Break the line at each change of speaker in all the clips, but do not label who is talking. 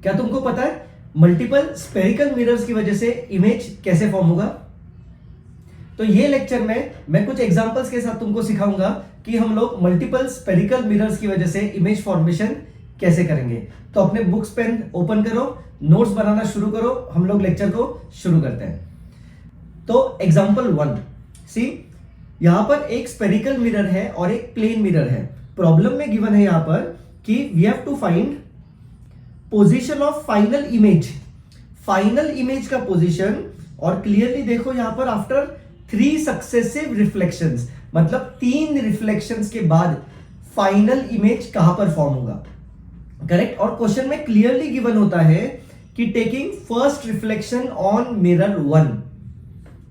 क्या तुमको पता है मल्टीपल स्फेरिकल मिरर्स की वजह से इमेज कैसे फॉर्म होगा? तो ये लेक्चर में मैं कुछ एग्जांपल्स के साथ तुमको सिखाऊंगा कि हम लोग मल्टीपल स्फेरिकल मिरर्स की वजह से इमेज फॉर्मेशन कैसे करेंगे। तो अपने बुक्स पेन ओपन करो, नोट्स बनाना शुरू करो, हम लोग लेक्चर को शुरू करते हैं। तो एग्जांपल 1, सी यहां पर एक स्फेरिकल मिरर है और एक प्लेन मिरर है। प्रॉब्लम में गिवन है यहां पर कि we have to find position of final image, final image का पोजीशन। और क्लियरली देखो यहां पर आफ्टर 3 सक्सेसिव रिफ्लेक्शंस, मतलब 3 रिफ्लेक्शंस के बाद फाइनल इमेज कहां पर फॉर्म होगा, करेक्ट। और क्वेश्चन में क्लियरली गिवन होता है कि taking first reflection on mirror 1,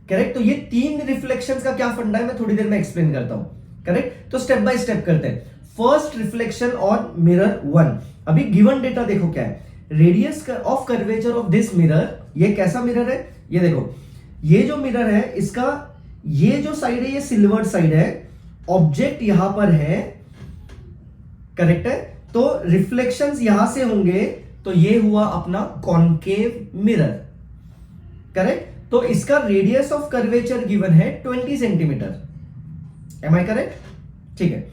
correct. तो ये 3 रिफ्लेक्शंस का क्या फंडा है मैं थोड़ी देर में एक्सप्लेन करता हूं, करेक्ट। तो स्टेप बाय स्टेप करते हैं। फर्स्ट रिफ्लेक्शन ऑन मिरर 1, अभी गिवन डेटा देखो क्या है, radius of curvature of this mirror. ये कैसा मिरर है, ये देखो, ये जो मिरर है इसका ये जो साइड है ये सिल्वर साइड है, ऑब्जेक्ट यहां पर है, करेक्ट है। तो रिफ्लेक्शंस यहां से होंगे, तो ये हुआ अपना कॉन्केव मिरर, करेक्ट। तो इसका रेडियस ऑफ कर्वेचर गिवन है 20 सेंटीमीटर, एम आई करेक्ट, ठीक है।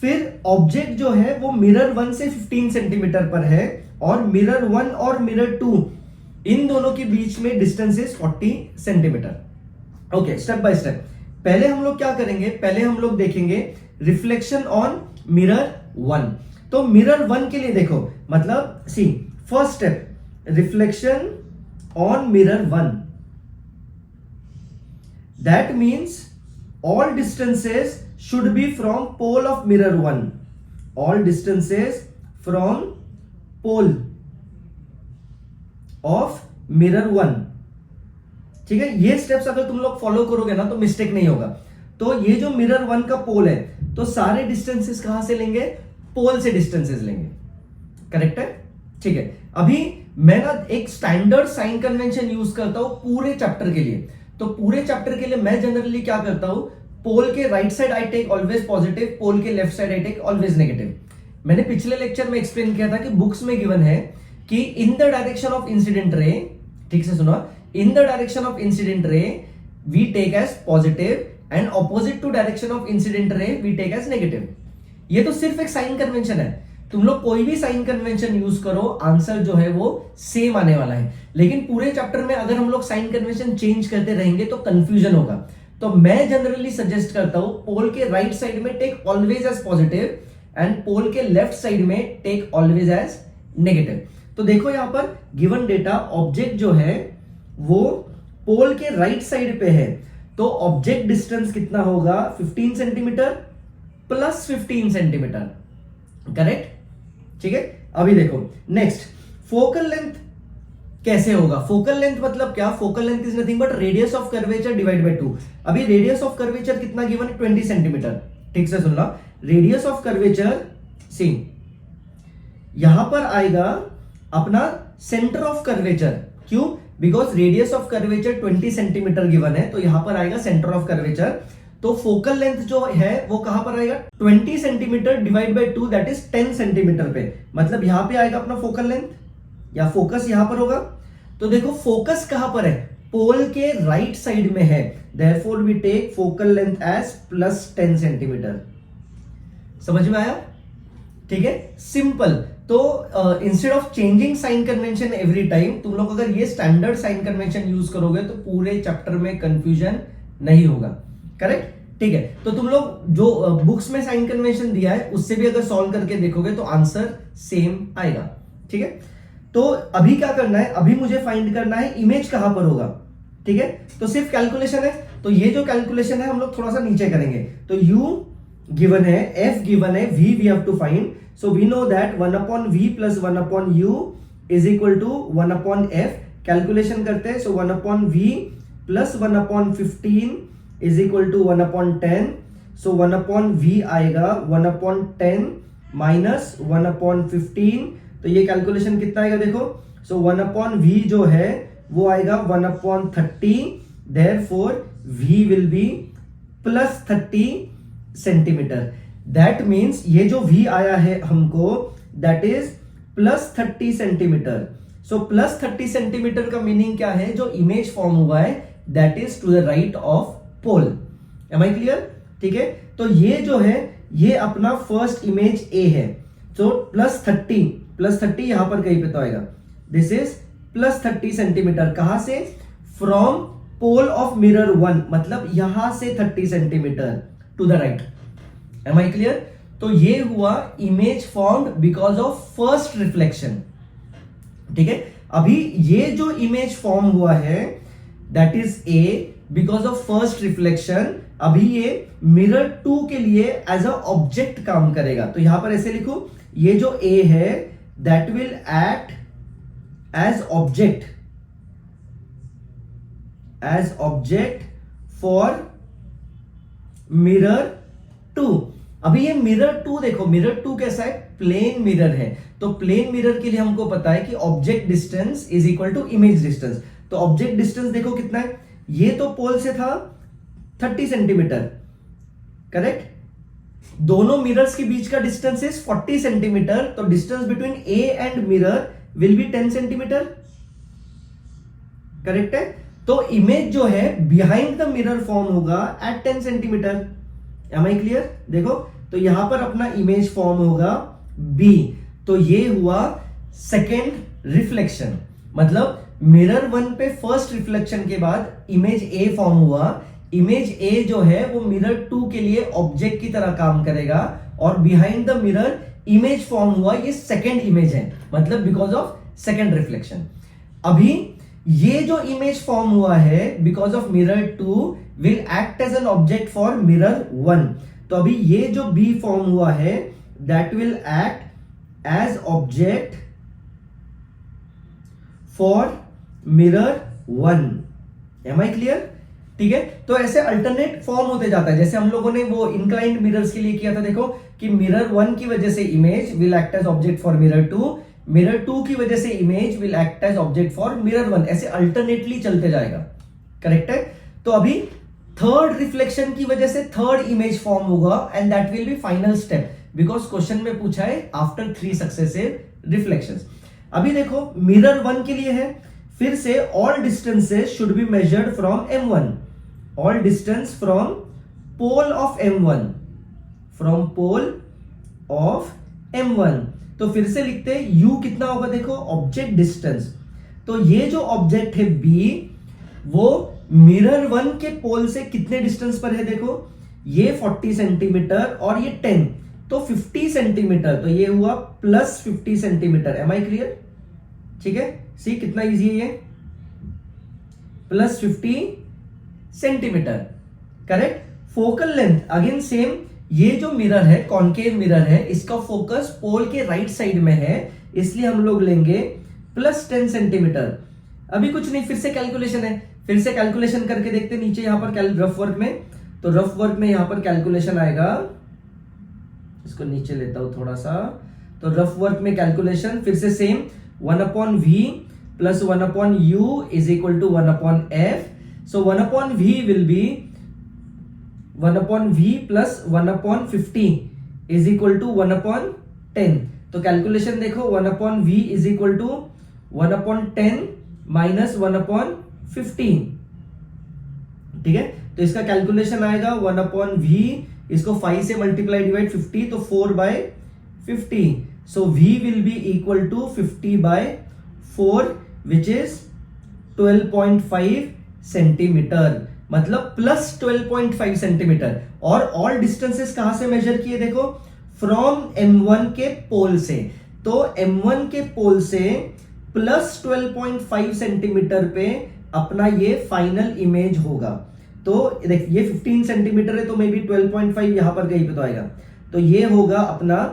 फिर ऑब्जेक्ट जो है वो मिरर 1 से 15 सेंटीमीटर पर है, और मिरर 1 और मिरर 2 इन दोनों के बीच में distance is 40 centimetre. Okay, step by step. पहले हम लोग क्या करेंगे, पहले हम लोग देखेंगे रिफ्लेक्शन ऑन मिरर 1। तो मिरर 1 के लिए देखो, मतलब see first step, reflection on mirror 1, that means all distances should be from pole of mirror 1, all distances from pole of mirror 1, ठीक है। ये स्टेप्स अगर तुम लोग फॉलो करोगे ना तो मिस्टेक नहीं होगा। तो ये जो मिरर 1 का पोल है, तो सारे डिस्टेंसेस कहां से लेंगे, पोल से डिस्टेंसेस लेंगे, करेक्ट है, ठीक है। अभी मैं ना एक स्टैंडर्ड साइन कन्वेंशन यूज करता हूं पूरे चैप्टर के लिए। तो पूरे चैप्टर के लिए मैं जनरली क्या करता हूं, पोल के right side I take always positive, pole के left side I take always negative. मैंने पिछले लेक्चर में एक्सप्लेन किया था कि बुक्स में गिवन है कि in the direction of incident ray, ठीक से सुनो, in the direction of incident ray we take as positive and opposite to direction of incident ray we take as negative. ये तो सिर्फ एक साइन कन्वेंशन है, तुम लोग कोई भी साइन कन्वेंशन यूज करो, आंसर जो है वो सेम आने वाला है। लेकिन पूरे चैप्टर में अगर हम लोग साइन कन्वेंशन चेंज करते रहेंगे तो कंफ्यूजन होगा। तो मैं जनरली सजेस्ट करता हूं पोल के राइट साइड में take always as positive and pole के लेफ्ट साइड में टेक ऑलवेज एज नेगेटिव। तो देखो यहां पर गिवन डेटा, ऑब्जेक्ट जो है वो पोल के राइट साइड पे है, तो ऑब्जेक्ट डिस्टेंस कितना होगा, 15 सेंटीमीटर प्लस 15 सेंटीमीटर, करेक्ट, ठीक है। अभी देखो नेक्स्ट, फोकल लेंथ कैसे होगा। फोकल लेंथ मतलब क्या, focal length is nothing but radius of curvature divide by 2। अभी रेडियस ऑफ कर्वेचर कितना गिवन है, 20 सेंटीमीटर, ठीक से सुनना। रेडियस ऑफ कर्वेचर सी यहां पर आएगा अपना सेंटर ऑफ कर्वेचर, क्यों, because radius of curvature 20 centimetre given है, तो यहां पर आएगा सेंटर ऑफ कर्वेचर। तो फोकल लेंथ जो है वो कहां पर आएगा, 20 centimetre divide by 2 that is 10 centimetre पे, मतलब यहां पे आएगा अपना फोकल लेंथ, या फोकस यहां पर होगा। तो देखो फोकस कहां पर है, पोल के राइट साइड में है, therefore we take focal length as plus 10 centimetre. समझ में आया, ठीक है, सिंपल। तो instead of changing sign convention every time, तुम लोग अगर ये स्टैंडर्ड साइन कन्वेंशन यूज करोगे तो पूरे चैप्टर में कंफ्यूजन नहीं होगा, करेक्ट, ठीक है। तो तुम लोग जो बुक्स में साइन कन्वेंशन दिया है उससे भी अगर सॉल्व करके देखोगे तो आंसर सेम आएगा, ठीक है। तो अभी क्या करना है, अभी मुझे फाइंड करना है इमेज कहां पर होगा, ठीक है। तो सिर्फ कैलकुलेशन है, तो ये जो कैलकुलेशन है हम लोग थोड़ा सा नीचे करेंगे। तो u गिवन है, f गिवन है, v we have to find. So we know that 1/v plus 1/u is equal to 1/f। Calculation करते हैं, so 1/v plus 1/15 is equal to 1/10। So 1/v आएगा 1/10 माइनस 1/15, तो ये कैलकुलेशन कितना आएगा देखो। सो 1/v जो है वो आएगा 1/30, therefore v will be plus 30 centimetre. That means ये जो v आया है हमको, that is plus 30 centimetre. So plus 30 centimetre का मीनिंग क्या है, जो इमेज फॉर्म हुआ है that is to the right of pole. Am I clear? ठीक है, तो ये जो है ये अपना फर्स्ट इमेज ए है। तो प्लस 30 यहां पर कहीं पे तो आएगा, दिस इज प्लस 30 सेंटीमीटर। कहां से? फ्रॉम पोल ऑफ मिरर 1, मतलब यहां से 30 centimetre to the right. Am I clear? तो ये हुआ image formed because of first reflection. ठीक है, अभी ये जो इमेज फॉर्म हुआ है that is A because of first reflection, अभी ये मिरर 2 के लिए एज अ ऑब्जेक्ट काम करेगा। तो यहां पर ऐसे लिखो, ये जो ए है that will act as object for mirror 2। अभी ये मिरर 2 देखो, मिरर 2 कैसा है? प्लेन मिरर है। तो प्लेन मिरर के लिए हमको पता है कि object distance is equal to image distance. तो ऑब्जेक्ट डिस्टेंस देखो कितना है, ये तो पोल से था 30 सेंटीमीटर, करेक्ट। दोनों मिरर्स के बीच का डिस्टेंस इज 40 सेंटीमीटर। तो distance between A and mirror will be 10 centimetre, correct है। तो इमेज जो है बिहाइंड द मिरर फॉर्म होगा at 10 centimetre. Am I clear? देखो, तो यहां पर अपना इमेज फॉर्म होगा बी। तो ये हुआ सेकेंड रिफ्लेक्शन, मतलब मिरर 1 पे फर्स्ट रिफ्लेक्शन के बाद इमेज ए फॉर्म हुआ। इमेज ए जो है वो मिरर 2 के लिए ऑब्जेक्ट की तरह काम करेगा, और behind the mirror image form हुआ, ये सेकेंड इमेज है, मतलब बिकॉज ऑफ सेकेंड रिफ्लेक्शन। अभी ये जो इमेज फॉर्म हुआ है because of mirror 2 will act as an object for mirror 1। तो अभी ये जो बी फॉर्म हुआ है that will act as object for mirror 1। Am I clear? ठीक है, तो ऐसे अल्टरनेट फॉर्म होते जाता है, जैसे हम लोगों ने वो इंक्लाइंड मिरर्स के लिए किया था। देखो कि मिरर 1 की वजह से image will act as object for mirror 2, mirror 2 की वजह से image will act as object for mirror 1, ऐसे अल्टरनेटली चलते जाएगा, करेक्ट है। तो अभी थर्ड रिफ्लेक्शन की वजह से थर्ड इमेज फॉर्म होगा and that will B final step, because question में पूछा है आफ्टर 3 सक्सेसिव रिफ्लेक्शंस। अभी देखो मिरर 1 के लिए है, फिर से all distances should be measured from M1, all distance from pole of M1, from pole of M1। तो फिर से लिखते हैं U कितना होगा, देखो ऑब्जेक्ट डिस्टेंस। तो ये जो ऑब्जेक्ट है B, वो मिरर 1 के पोल से कितने डिस्टेंस पर है, देखो ये 40 सेंटीमीटर और ये 10, तो 50 सेंटीमीटर। तो ये हुआ plus 50 centimetre. Am I clear? ठीक है, सी कितना इजी है ये, plus 50 centimetre, correct. Focal length again same, ये जो मिरर है कॉन्केव मिरर है, इसका फोकस पोल के राइट साइड में है, इसलिए हम लोग लेंगे प्लस 10 सेंटीमीटर। अभी कुछ नहीं, फिर से कैलकुलेशन है, फिर से कैलकुलेशन करके देखते नीचे यहां पर रफ वर्क में। तो रफ वर्क में यहां पर कैलकुलेशन आएगा, इसको नीचे लेता हूं थोड़ा सा। तो रफ वर्क में कैलकुलेशन फिर से same, 1/v plus 1/u is equal to 1/f। So 1/v will be 1/v plus 1/50 is equal to 1/10। तो कैलकुलेशन देखो, 1/v is equal to 1/10 minus 1/15। ठीक है, तो इसका कैलकुलेशन आएगा 1/v, इसको 5 से मल्टीप्लाई डिवाइड 50, तो 4/50। So v will be equal to 50/4 which is 12.5 centimetre, मतलब प्लस 12.5 सेंटीमीटर। और ऑल डिस्टेंसेस कहां से मेजर किए, देखो फ्रॉम M1 के पोल से। तो M1 के पोल से प्लस 12.5 सेंटीमीटर पे अपना ये फाइनल इमेज होगा। तो देख ये 15 सेंटीमीटर है, तो मे बी 12.5 यहां पर कहीं पे तो आएगा। तो ये होगा अपना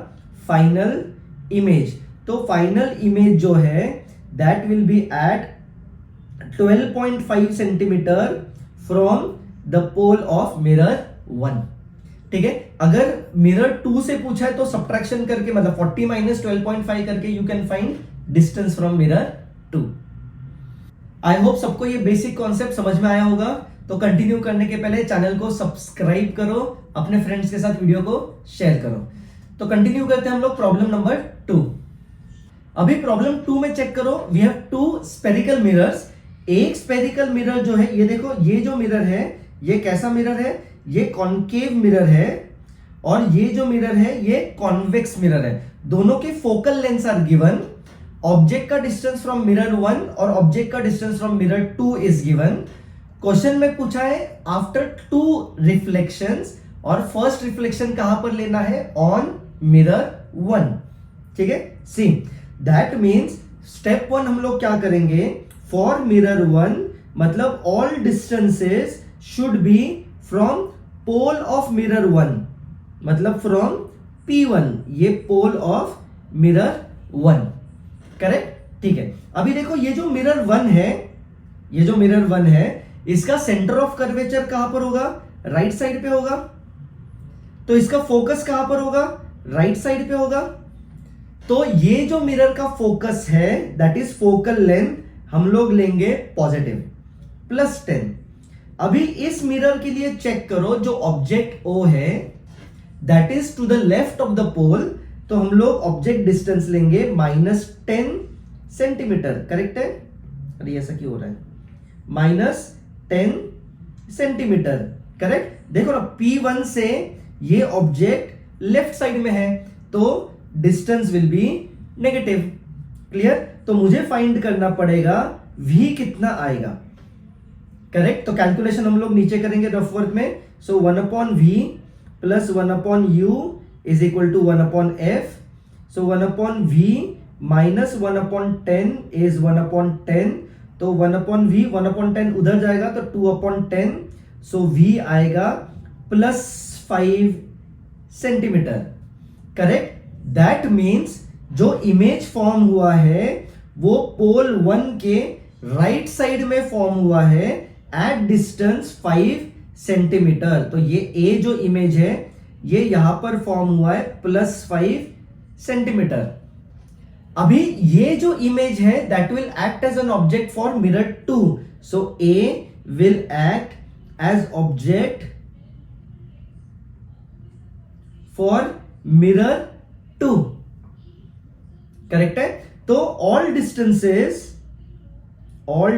फाइनल इमेज। तो फाइनल इमेज जो है that will be at 12.5 centimetre from the pole of mirror 1। ठीक है, अगर मिरर 2 से पूछा है तो सब्ट्रैक्शन करके, मतलब 40 माइनस 12.5 करके you can find distance from mirror 2। I hope सबको ये बेसिक कॉन्सेप्ट समझ में आया होगा। तो कंटिन्यू करने के पहले चैनल को सब्सक्राइब करो, अपने फ्रेंड्स के साथ वीडियो को शेयर करो। तो कंटिन्यू करते हैं हम लोग प्रॉब्लम नंबर 2। अभी प्रॉब्लम 2 में चेक करो, वी हैव 2 स्पेरिकल मिरर्स। एक स्पेरिकल मिरर जो है, ये देखो, ये जो मिरर है ये कैसा मिरर है, ये कॉन्केव मिरर है, और ये जो मिरर है ये कॉन्वेक्स मिरर है। दोनों के focal length are given, object का डिस्टेंस फ्रॉम मिरर 1 और ऑब्जेक्ट का distance from mirror 2 is given. Question में पूछा है आफ्टर 2 रिफ्लेक्शंस, और फर्स्ट रिफ्लेक्शन कहां पर लेना है, ऑन मिरर 1। ठीक है, सी दैट मीन्स स्टेप 1 हम लोग क्या करेंगे, फॉर मिरर 1 मतलब all distances should be from pole of mirror 1, मतलब फ्रॉम P1, ये पोल ऑफ मिरर 1, करेक्ट। ठीक है, अभी देखो ये जो मिरर 1 है, ये जो मिरर 1 है, इसका सेंटर ऑफ कर्वेचर कहां पर होगा, राइट साइड पे होगा। तो इसका फोकस कहां पर होगा, राइट साइड पे होगा। तो ये जो मिरर का फोकस है दैट इज फोकल लेंथ, हम लोग लेंगे पॉजिटिव +10। अभी इस मिरर के लिए चेक करो, जो ऑब्जेक्ट O है that is to the left of the pole, तो हम लोग ऑब्जेक्ट डिस्टेंस लेंगे -10 सेंटीमीटर, करेक्ट है। अरे ऐसा क्यों हो रहा है, -10 सेंटीमीटर, करेक्ट। देखो ना, P1 से ये ऑब्जेक्ट लेफ्ट साइड में है, तो distance will be negative, clear. तो मुझे फाइंड करना पड़ेगा V कितना आएगा, करेक्ट। तो कैलकुलेशन हम लोग नीचे करेंगे रफ वर्क में। So 1/V + 1/U is equal to 1/F। So 1/V - 1/10 is 1/10। तो 1/V 1/10 उधर जाएगा तो 2/10। सो V आएगा +5 सेंटीमीटर, करेक्ट। दैट मीन्स जो इमेज फॉर्म हुआ है वो पोल 1 के राइट साइड में फॉर्म हुआ है एट डिस्टेंस 5 सेंटीमीटर। तो ये ए जो इमेज है ये यहां पर फॉर्म हुआ है +5 सेंटीमीटर। अभी ये जो इमेज है that will act as an object for mirror 2। So A will act as object for mirror 2, correct है। तो all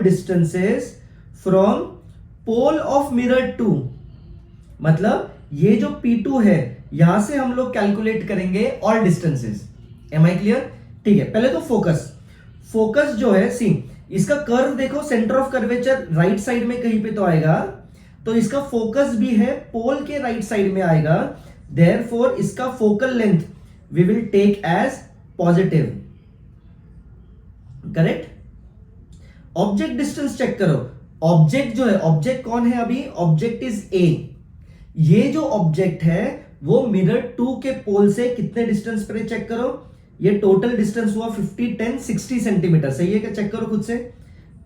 distances from pole of mirror 2, मतलब ये जो P2 है यहां से हम लोग कैलकुलेट करेंगे all distances. Am I clear? ठीक है, पहले तो फोकस जो है, सी इसका कर्व देखो, centre of curvature right side में कहीं पे तो आएगा, तो इसका फोकस भी है पोल के राइट साइड में आएगा। देयरफॉर इसका focal length we will take as positive, correct. Object distance check करो, ऑब्जेक्ट जो है, ऑब्जेक्ट कौन है अभी, ऑब्जेक्ट इज ए। ये जो ऑब्जेक्ट है वो मिरर 2 के पोल से कितने डिस्टेंस पर है चेक करो। ये टोटल डिस्टेंस हुआ 50, 10, 60 सेंटीमीटर, सही है क्या, चेक करो खुद से,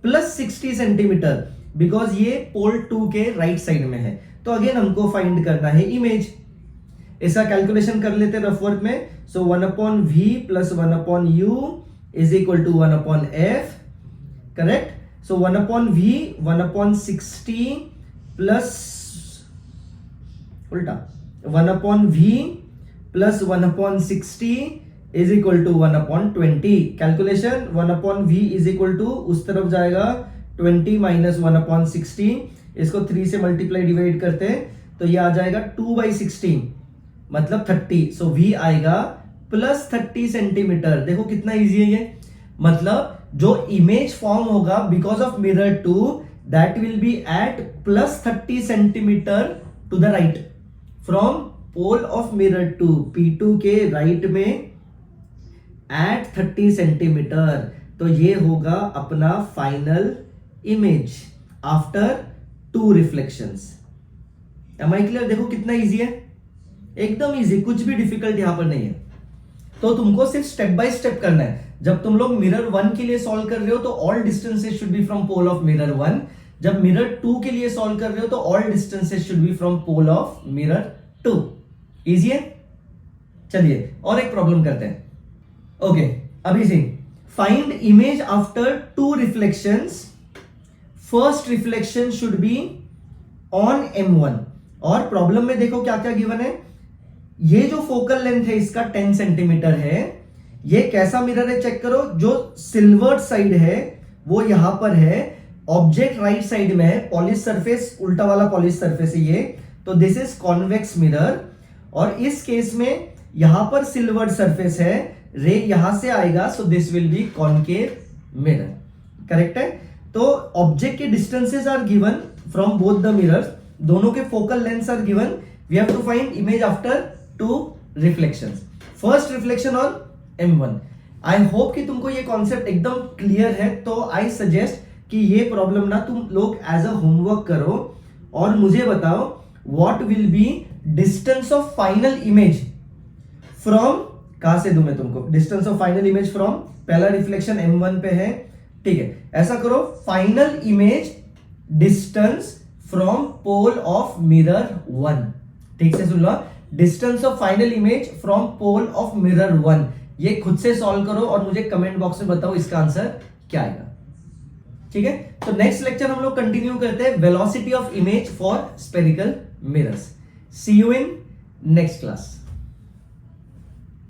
+60 सेंटीमीटर, बिकॉज ये पोल 2 के राइट साइड में है। तो अगेन हमको फाइंड करना है इमेज। ऐसा कैलकुलेशन कर लेते हैं रफ वर्क में। So 1/V + 1/U is equal to 1/F, correct. So 1/V 1/60 plus उल्टा 1/V + 1/60 is equal to 1/20। Calculation 1/V is equal to उस तरफ जाएगा 20 - 1/60, इसको 3 से मल्टीप्लाई डिवाइड करते हैं तो ये आ जाएगा 2/16 मतलब 30। सो V आएगा +30 सेंटीमीटर। देखो कितना इजी है ये, मतलब जो इमेज फॉर्म होगा because of mirror 2 that will be at +30 centimetre to the right from pole of mirror 2, P2 के राइट में एट 30 सेंटीमीटर। तो ये होगा अपना final image after 2 reflections. Am I clear? देखो कितना इजी है, एकदम इजी, कुछ भी डिफिकल्ट यहां पर नहीं है। तो तुमको सिर्फ स्टेप बाय स्टेप करना है। जब तुम लोग मिरर 1 के लिए सॉल्व कर रहे हो तो all distances should be from pole of mirror 1। जब मिरर 2 के लिए सॉल्व कर रहे हो तो all distances should be from pole of mirror 2। Easy है? चलिए और एक प्रॉब्लम करते हैं। ओके, अभी से find image after 2 reflections. First reflection should be on M1। और प्रॉब्लम में देखो क्या क्या गिवन है। ये जो फोकल लेंथ है इसका 10 सेंटीमीटर है, ये कैसा मिरर है चेक करो, जो सिल्वर्ड साइड है वो यहां पर है, ऑब्जेक्ट राइट साइड में है, पॉलिश सरफेस उल्टा वाला पॉलिश सरफेस है ये, तो दिस इज कॉन्वेक्स मिरर। और इस केस में यहां पर सिल्वर्ड सरफेस है, रे यहां से आएगा, so this will be concave mirror, correct है। तो ऑब्जेक्ट के distances are given from both the mirrors, दोनों के focal lengths are given, we have to find image after two reflections. First reflection on M1। I hope कि तुमको ये concept एकदम clear है, तो आई सजेस्ट कि ये प्रॉब्लम ना तुम लोग एज अ होमवर्क करो और मुझे बताओ what will be distance of final image from, कहां से दूं मैं तुमको distance of final image from, पहला रिफ्लेक्शन M1 पे है, ठीक है, ऐसा करो final image distance from pole of mirror 1, ठीक से सुन लो, distance of final image from pole of mirror 1, ये खुद से सॉल्व करो और मुझे कमेंट बॉक्स में बताओ इसका आंसर क्या आएगा, ठीक है। तो नेक्स्ट लेक्चर हम लोग कंटिन्यू करते हैं velocity of image for spherical mirrors. See you in next class.